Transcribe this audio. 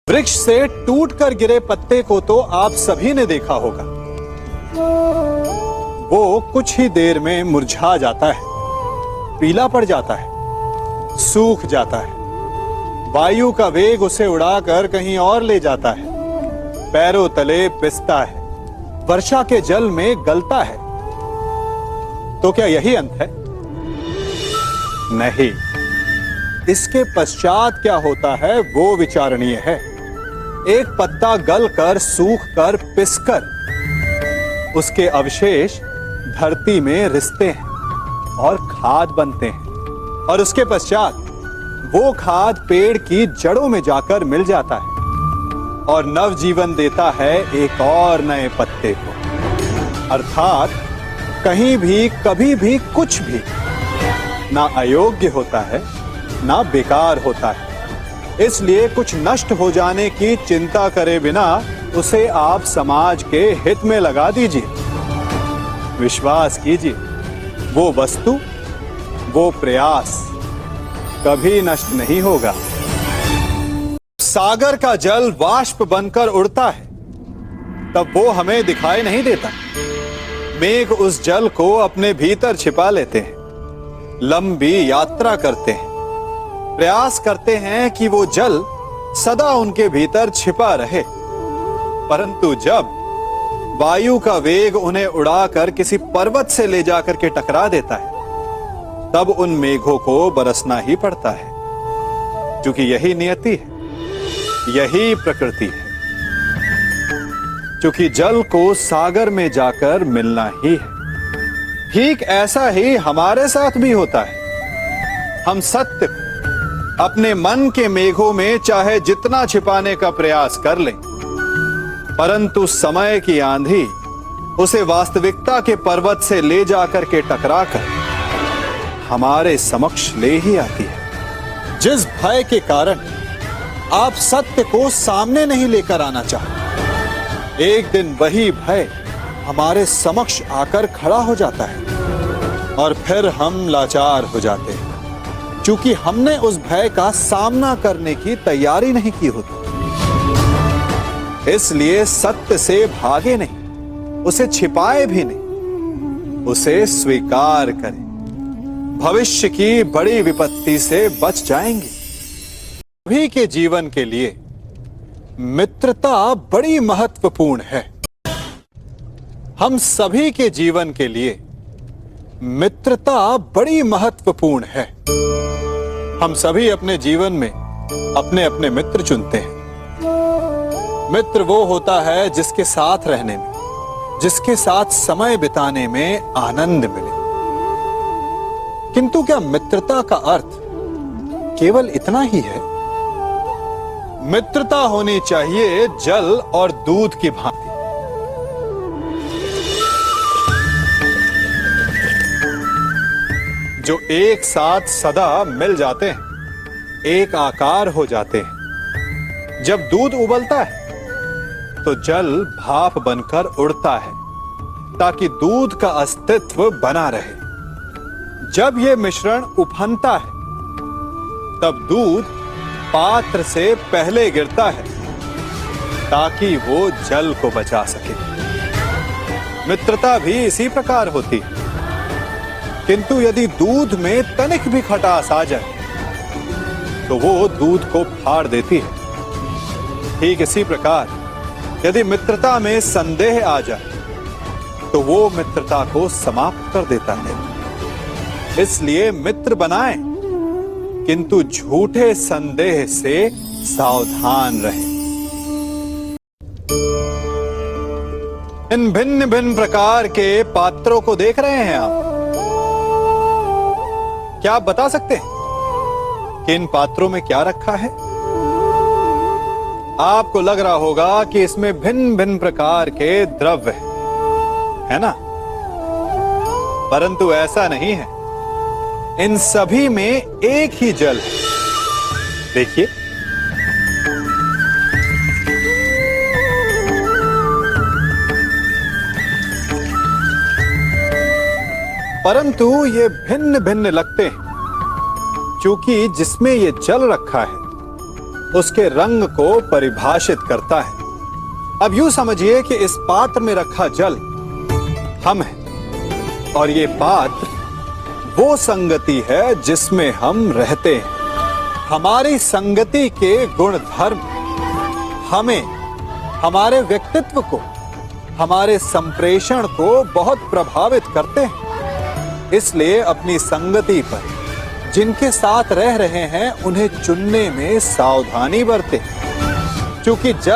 वृक्ष से टूटकर गिरे पत्ते को तो आप सभी ने देखा होगा। वो कुछ ही देर में मुरझा जाता है, पीला पड़ जाता है, सूख जाता है। वायु का वेग उसे उड़ाकर कहीं और ले जाता है, पैरों तले पिसता है, वर्षा के जल में गलता है। तो क्या यही अंत है? नहीं, इसके पश्चात क्या होता है वो विचारणीय है। एक पत्ता गलकर, सूखकर, पिसकर उसके अवशेष धरती में रिसते हैं और खाद बनते हैं, और उसके पश्चात वो खाद पेड़ की जड़ों में जाकर मिल जाता है और नवजीवन देता है एक और नए पत्ते को। अर्थात कहीं भी, कभी भी, कुछ भी ना अयोग्य होता है ना बेकार होता है। इसलिए कुछ नष्ट हो जाने की चिंता करे बिना उसे आप समाज के हित में लगा दीजिए। विश्वास कीजिए, वो वस्तु, वो प्रयास कभी नष्ट नहीं होगा। सागर का जल वाष्प बनकर उड़ता है, तब वो हमें दिखाई नहीं देता। मेघ उस जल को अपने भीतर छिपा लेते हैं, लंबी यात्रा करते हैं, प्रयास करते हैं कि वो जल सदा उनके भीतर छिपा रहे। परंतु जब वायु का वेग उन्हें उड़ाकर किसी पर्वत से ले जाकर के टकरा देता है, तब उन मेघों को बरसना ही पड़ता है, क्योंकि यही नियति है, यही प्रकृति है। क्योंकि जल को सागर में जाकर मिलना ही है। ठीक ऐसा ही हमारे साथ भी होता है। हम सत्य को अपने मन के मेघों में चाहे जितना छिपाने का प्रयास कर लें, परंतु समय की आंधी उसे वास्तविकता के पर्वत से ले जाकर के टकराकर हमारे समक्ष ले ही आती है। जिस भय के कारण आप सत्य को सामने नहीं लेकर आना चाहते, एक दिन वही भय हमारे समक्ष आकर खड़ा हो जाता है और फिर हम लाचार हो जाते हैं, क्योंकि हमने उस भय का सामना करने की तैयारी नहीं की होती। इसलिए सत्य से भागे नहीं, उसे छिपाए भी नहीं, उसे स्वीकार करें। भविष्य की बड़ी विपत्ति से बच जाएंगे। सभी के जीवन के लिए मित्रता बड़ी महत्वपूर्ण है। हम सभी के जीवन के लिए मित्रता बड़ी महत्वपूर्ण है। हम सभी अपने जीवन में अपने अपने मित्र चुनते हैं। मित्र वो होता है जिसके साथ रहने में, जिसके साथ समय बिताने में आनंद मिले। किंतु क्या मित्रता का अर्थ केवल इतना ही है? मित्रता होनी चाहिए जल और दूध की भांति। जो एक साथ सदा मिल जाते हैं, एक आकार हो जाते हैं। जब दूध उबलता है तो जल भाप बनकर उड़ता है ताकि दूध का अस्तित्व बना रहे। जब यह मिश्रण उफनता है तब दूध पात्र से पहले गिरता है ताकि वो जल को बचा सके। मित्रता भी इसी प्रकार होती है। किंतु यदि दूध में तनिक भी खटास आ जाए तो वो दूध को फाड़ देती है। ठीक इसी प्रकार यदि मित्रता में संदेह आ जाए तो वो मित्रता को समाप्त कर देता है। इसलिए मित्र बनाएं, किंतु झूठे संदेह से सावधान रहें। इन भिन्न भिन्न प्रकार के पात्रों को देख रहे हैं आप। क्या आप बता सकते हैं कि इन पात्रों में क्या रखा है? आपको लग रहा होगा कि इसमें भिन्न भिन्न प्रकार के द्रव्य है ना? परंतु ऐसा नहीं है। इन सभी में एक ही जल है। देखिए, परंतु ये भिन्न भिन्न लगते हैं, क्योंकि जिसमें ये जल रखा है उसके रंग को परिभाषित करता है। अब यूं समझिए कि इस पात्र में रखा जल हम हैं और ये पात्र वो संगति है जिसमें हम रहते हैं। हमारी संगति के गुण धर्म हमें, हमारे व्यक्तित्व को, हमारे संप्रेषण को बहुत प्रभावित करते हैं। इसलिए अपनी संगति पर जिनके साथ रह रहे हैं उन्हें चुनने में सावधानी बरतें, क्योंकि जल